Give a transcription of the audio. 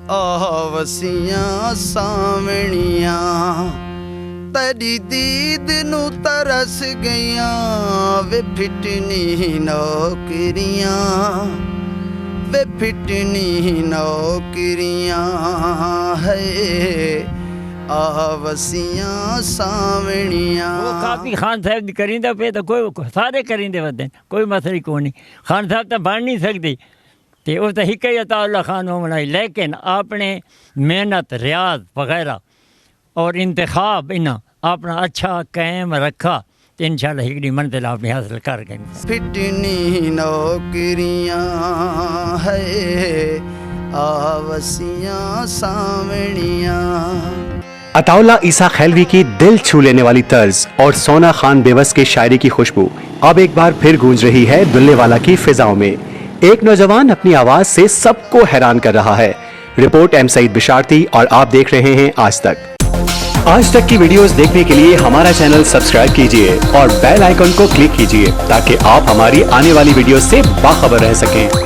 आवसियां सावणियां तेरी दीद नू तरस गईयां वे फिटनी नौकरियां वे फिटनी नौकरियां है आवसियां सावणियां। वो काफ़ी खान साहब दी करींदा पे तो कोई सारे करींदे वदन कोई मसला कोई नहीं। खान साहब तो बन नहीं सकती तो उस तो एक ही अताउल्ला खान हो बनाई, लेकिन आपने मेहनत रियाज वगैरह और इंतखाब इन्हें अपना अच्छा कायम रखा तो इंशाल्लाह एक मंजिल आपने हासिल कर गए। फिटनी नौकरियां है आवसियां सावणियां। अताउल्ला ईसा खैलवी की दिल छू लेने वाली तर्ज और सोना खान बेबस के शायरी की खुशबू अब एक बार फिर गूंज रही है दुल्लेवाला की फिजाओं में। एक नौजवान अपनी आवाज से सबको हैरान कर रहा है। रिपोर्ट एम सईद बिशारती और आप देख रहे हैं आज तक। आज तक की वीडियोस देखने के लिए हमारा चैनल सब्सक्राइब कीजिए और बेल आइकन को क्लिक कीजिए ताकि आप हमारी आने वाली वीडियो से बाखबर रह सकें।